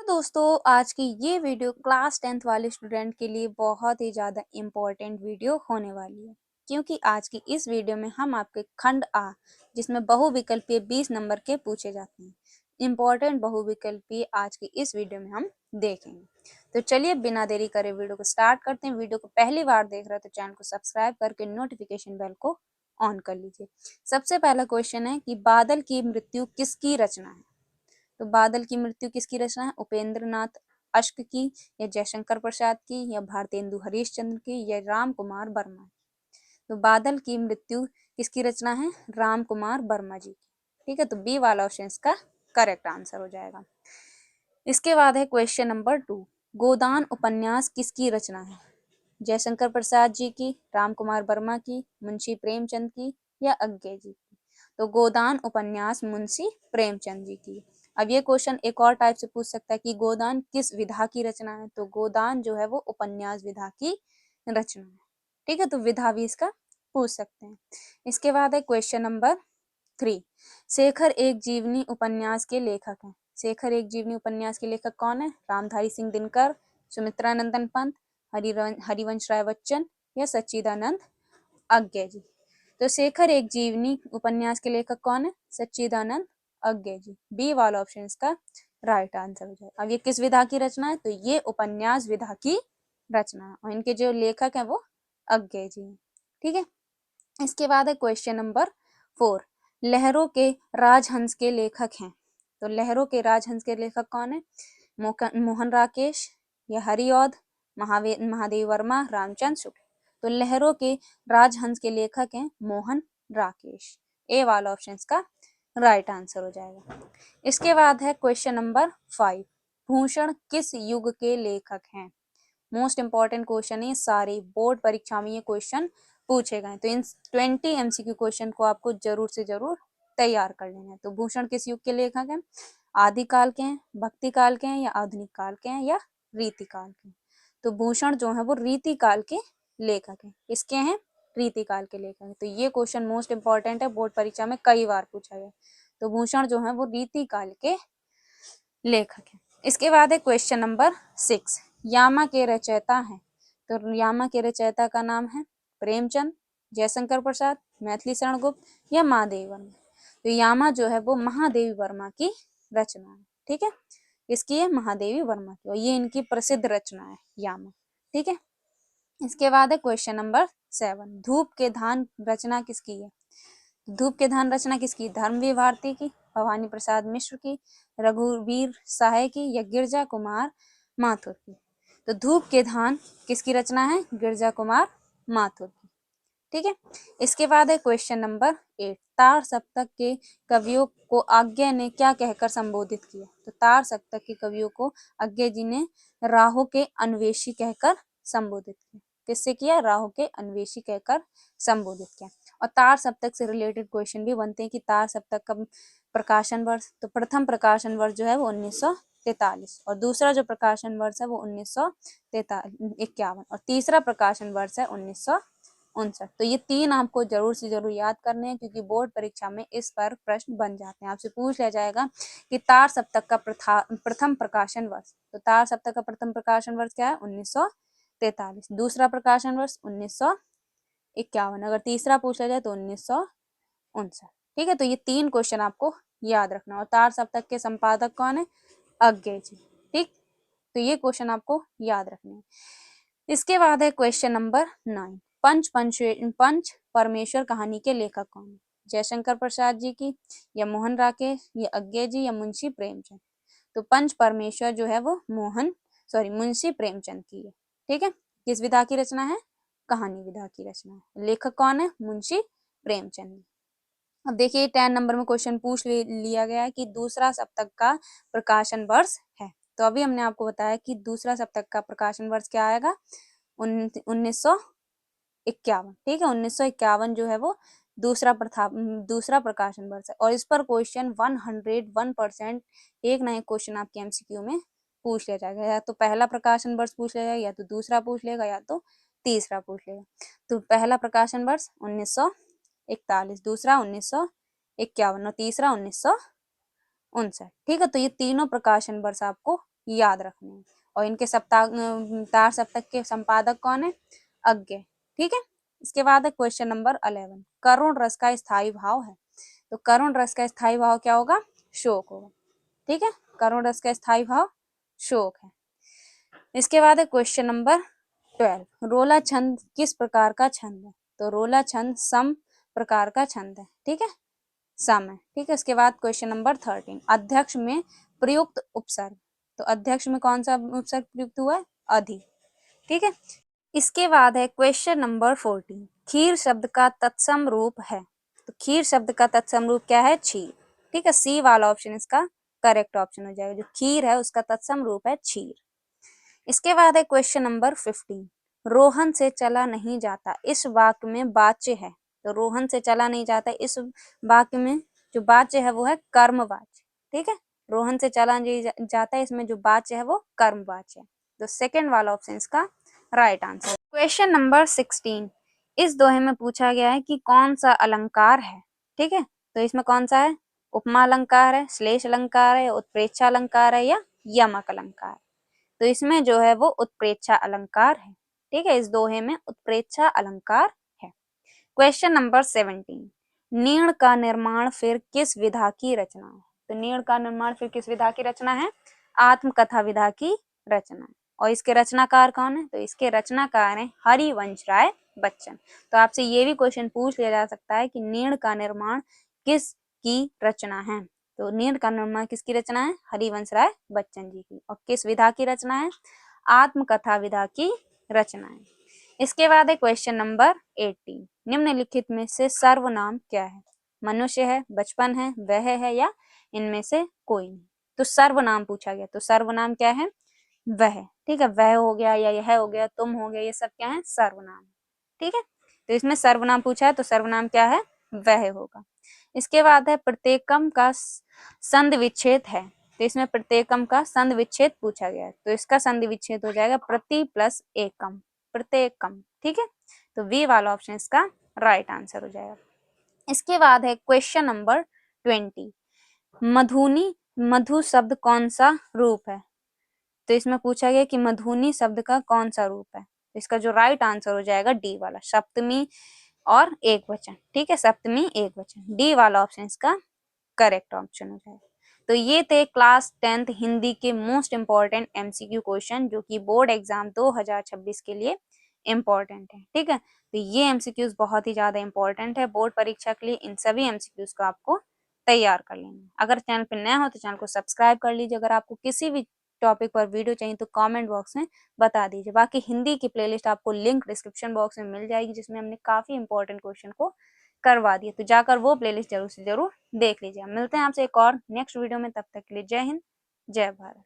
दोस्तों, आज की ये वीडियो क्लास 10th वाले स्टूडेंट के लिए बहुत ही ज़्यादा इम्पोर्टेंट वीडियो होने वाली है, क्योंकि आज की इस वीडियो में हम आपके खंड आ जिसमें बहुविकल्पीय 20 नंबर के पूछे जाते हैं, इम्पोर्टेंट बहुविकल्पीय आज की इस वीडियो में हम देखेंगे। तो चलिए बिना देरी करे वीडियो को स्टार्ट करते हैं। वीडियो को पहली बार देख रहे हैं तो चैनल को सब्सक्राइब करके नोटिफिकेशन बेल को ऑन कर लीजिए। सबसे पहला क्वेश्चन है कि बादल की मृत्यु किसकी रचना है। तो बादल की मृत्यु किसकी रचना है? उपेंद्र नाथ अश्क की, या जयशंकर प्रसाद की, या भारतेंदु हरीशचंद्र की, या राम कुमार वर्मा की। तो बादल की मृत्यु किसकी रचना है? राम कुमार वर्मा जी की। ठीक है, तो बी वाला ऑप्शन इसका करेक्ट आंसर हो जाएगा। इसके बाद है क्वेश्चन नंबर 2, गोदान उपन्यास किसकी रचना है? जयशंकर प्रसाद जी की, राम कुमार वर्मा की, मुंशी प्रेमचंद की, या अज्ञे जी की। तो गोदान उपन्यास मुंशी प्रेमचंद जी की। अब ये क्वेश्चन एक और टाइप से पूछ सकता है कि गोदान किस विधा की रचना है। तो गोदान जो है वो उपन्यास विधा की रचना है। ठीक है, तो विधा भी इसका पूछ सकते हैं। इसके बाद है क्वेश्चन नंबर 3, शेखर एक जीवनी उपन्यास के लेखक हैं। शेखर एक जीवनी उपन्यास के लेखक कौन है? रामधारी सिंह दिनकर, सुमित्रानंदन पंत, हरिवंश राय बच्चन, या सच्चिदानंद अज्ञे जी। तो शेखर एक जीवनी उपन्यास के लेखक कौन है? सच्चिदानंद अज्ञे जी। बी वाला ऑप्शन इसका राइट आंसर हो जाएगा। अब ये किस विधा की रचना है? तो ये उपन्यास विधा की रचना है और इनके जो लेखक है वो अज्ञे जी। ठीक है, इसके बाद है क्वेश्चन नंबर 4, लहरों के राजहंस के लेखक हैं। तो लहरों के राजहंस के लेखक कौन है? मोहन राकेश, या हरिऔध, महादेव वर्मा, रामचंद्र शुक्ल। तो लहरों के राजहंस के लेखक हैं मोहन राकेश। ए वाला ऑप्शन इसका राइट आंसर हो जाएगा। इसके बाद है क्वेश्चन नंबर 5, भूषण किस युग के लेखक हैं? मोस्ट इंपॉर्टेंट क्वेश्चन है, सारे बोर्ड परीक्षा में ये क्वेश्चन पूछे गए। तो इन 20 एमसीक्यू क्वेश्चन को आपको जरूर से जरूर तैयार कर लेना है। तो भूषण किस युग के लेखक हैं? आदिकाल के हैं, भक्ति काल के हैं, या आधुनिक काल के हैं, या रीति काल के हैं। तो भूषण जो है वो रीति काल के लेखक हैं। किसके हैं? रीति काल के लेखक हैं। तो ये क्वेश्चन मोस्ट इंपॉर्टेंट है, बोर्ड परीक्षा में कई बार पूछा गया। तो भूषण जो है वो रीति काल के लेखक हैं। इसके बाद है क्वेश्चन नंबर 6, यामा के रचयिता हैं। तो यामा के रचयिता का नाम है प्रेमचंद, जयशंकर प्रसाद, मैथिली शरण गुप्त, या महादेवी वर्मा। तो यामा जो है वो महादेवी वर्मा की रचना है। ठीक है, इसकी है महादेवी वर्मा की और ये इनकी प्रसिद्ध रचना है यामा। ठीक है, इसके बाद है क्वेश्चन नंबर 7, धूप के धान रचना किसकी है? धूप के धान रचना किसकी? धर्मवीर भारती की, भवानी प्रसाद मिश्र की, रघुवीर सहाय की, या गिरजा कुमार माथुर की। तो धूप के धान किसकी रचना है? गिरजा कुमार माथुर की। ठीक है, इसके बाद है क्वेश्चन नंबर 8, तार सप्तक के कवियों को अज्ञे ने क्या कहकर संबोधित किया? तो तार सप्तक के कवियों को अज्ञे जी ने राहों के अन्वेषी कहकर संबोधित किया। किससे किया? राहों के अन्वेषी कहकर संबोधित किया। और तार सप्तक से रिलेटेड क्वेश्चन भी बनते हैं कि तार सप्तक का प्रकाशन वर्ष। तो प्रथम प्रकाशन वर्ष जो है वो 1943 और दूसरा जो प्रकाशन वर्ष है वो 1951 और तीसरा प्रकाशन वर्ष है 1959। तो ये 3 आपको जरूर से जरूर याद करने हैं, क्योंकि बोर्ड परीक्षा में इस पर प्रश्न बन जाते हैं। आपसे पूछ लिया जाएगा कि तार सप्तक का प्रथम प्रकाशन वर्ष। तो तार सप्तक का प्रथम प्रकाशन वर्ष क्या है? 1943। दूसरा प्रकाशन वर्ष 1951। अगर तीसरा पूछा जाए तो 1959। ठीक है, तो ये 3 क्वेश्चन आपको याद रखना। और तार सप्तक के संपादक कौन है? अज्ञे जी। ठीक, तो ये क्वेश्चन आपको याद रखने हैं। इसके बाद है क्वेश्चन नंबर 9, पंच परमेश्वर कहानी के लेखक कौन है? जयशंकर प्रसाद जी की, या मोहन राकेश, या अज्ञे जी, या मुंशी प्रेमचंद। तो पंच परमेश्वर जो है वो मुंशी प्रेमचंद की है। ठीक है, किस विधा की रचना है? कहानी विधा की रचना है। लेखक कौन है? मुंशी प्रेमचंद। अब देखिए 10 नंबर में क्वेश्चन पूछ लिया गया है कि दूसरा सप्तक का प्रकाशन वर्ष है। तो अभी हमने आपको बताया कि दूसरा सप्तक का प्रकाशन वर्ष क्या आएगा? 1951। ठीक है, 1951 जो है वो दूसरा प्रकाशन वर्ष है। और इस पर क्वेश्चन 101% एक ना एक क्वेश्चन आपके एमसीक्यू में पूछ लिया जाएगा। या तो पहला प्रकाशन वर्ष पूछ लेगा, या तो दूसरा पूछ लेगा, या तो तीसरा पूछ लेगा। तो पहला प्रकाशन वर्ष 1941, दूसरा 1951 और तीसरा 1959। ठीक है, तो ये तीनों प्रकाशन वर्ष आपको याद रखने हैं। और इनके तार सप्तक के संपादक कौन है? अज्ञे। ठीक है। इसके बाद है क्वेश्चन नंबर 11, करुण रस का स्थायी भाव है। तो करुण रस का स्थायी भाव क्या होगा? शोक होगा। ठीक है, करुण रस का स्थायी भाव शोक है। इसके बाद है क्वेश्चन नंबर 12, रोला छंद किस प्रकार का छंद है? तो रोला छंद सम प्रकार का छंद है। ठीक है, सम है। ठीक है, इसके बाद क्वेश्चन नंबर 13, अध्यक्ष में प्रयुक्त उपसर्ग। तो अध्यक्ष में कौन सा उपसर्ग प्रयुक्त हुआ है? अधि। ठीक है, इसके बाद है क्वेश्चन नंबर 14, खीर शब्द का तत्सम रूप है। तो खीर शब्द का तत्सम रूप क्या है? क्षीर। ठीक है, सी वाला ऑप्शन इसका करेक्ट ऑप्शन हो जाएगा। जो खीर है उसका तत्सम रूप है क्षीर। इसके बाद है क्वेश्चन नंबर 15, रोहन से चला नहीं जाता इस वाक्य में वाच्य है। तो रोहन से चला नहीं जाता इस वाक्य में जो वाच्य है वो है कर्मवाच्य। ठीक है, रोहन से चला नहीं जाता, इसमें जो वाच्य है वो कर्मवाच्य है। तो सेकेंड वाला ऑप्शन इसका राइट आंसर। क्वेश्चन नंबर 16, इस दोहे में पूछा गया है कि कौन सा अलंकार है। ठीक है, तो इसमें कौन सा है? उपमा अलंकार है, श्लेष अलंकार है, उत्प्रेक्षा अलंकार है या यमक अलंकार। तो इसमें जो है वो उत्प्रेक्षा अलंकार है। ठीक है, इस दोहे में उत्प्रेक्षा अलंकार है। क्वेश्चन नंबर 17, नीण का निर्माण फिर किस विधा की रचना है? तो नीण का निर्माण फिर किस विधा की रचना है? आत्मकथा विधा की रचना। और इसके रचनाकार कौन है? तो इसके रचनाकार है हरिवंश राय बच्चन। तो आपसे ये भी क्वेश्चन पूछ लिया जा सकता है कि नीण का निर्माण किस की रचना है? तो नीण का निर्माण किसकी रचना है? हरिवंश राय बच्चन जी की। और किस विधा की रचना है? आत्मकथा विधा की रचना है। इसके बाद है क्वेश्चन नंबर 18, निम्नलिखित में से सर्वनाम क्या है? मनुष्य है, बचपन है, वह है या इनमें से कोई नहीं। तो सर्वनाम पूछा गया, तो सर्वनाम क्या है? वह। ठीक है, वह हो गया या यह हो गया, तुम हो गया, ये सब क्या है? सर्वनाम। ठीक है, तो इसमें सर्वनाम पूछा है तो सर्वनाम क्या है? वह होगा। इसके बाद है प्रत्येकम का संधि विच्छेद है। तो इसमें प्रत्येकम का संधि विच्छेद पूछा गया है, तो इसका संधि विच्छेद हो जाएगा प्रति प्लस एकम, प्रत्येकम। ठीक है, तो बी वाला ऑप्शन इसका राइट आंसर हो जाएगा। इसके बाद है क्वेश्चन नंबर 20, मधुनी मधु शब्द कौन सा रूप है? तो इसमें पूछा गया कि मधुनी शब्द का कौन सा रूप है? तो इसका जो राइट आंसर हो जाएगा डी वाला, सप्तमी और एक वचन। ठीक है, सप्तमी एक वचन, डी वाला ऑप्शन इसका करेक्ट ऑप्शन हो जाएगा। तो ये थे क्लास 10th हिंदी के मोस्ट इंपॉर्टेंट एमसीक्यू क्वेश्चन जो कि बोर्ड एग्जाम 2026 के लिए इम्पोर्टेंट है। ठीक है, तो ये एमसीक्यूज बहुत ही ज्यादा इंपॉर्टेंट है बोर्ड परीक्षा के लिए। इन सभी एमसीक्यूज को आपको तैयार कर लेना है। अगर चैनल पर नया हो तो चैनल को सब्सक्राइब कर लीजिए। अगर आपको किसी भी टॉपिक पर वीडियो चाहिए तो कमेंट बॉक्स में बता दीजिए। बाकी हिंदी की प्लेलिस्ट आपको लिंक डिस्क्रिप्शन बॉक्स में मिल जाएगी, जिसमें हमने काफी इंपॉर्टेंट क्वेश्चन को करवा दिया। तो जाकर वो प्लेलिस्ट जरूर से जरूर देख लीजिए। मिलते हैं आपसे एक और नेक्स्ट वीडियो में, तब तक के लिए जय हिंद, जय भारत।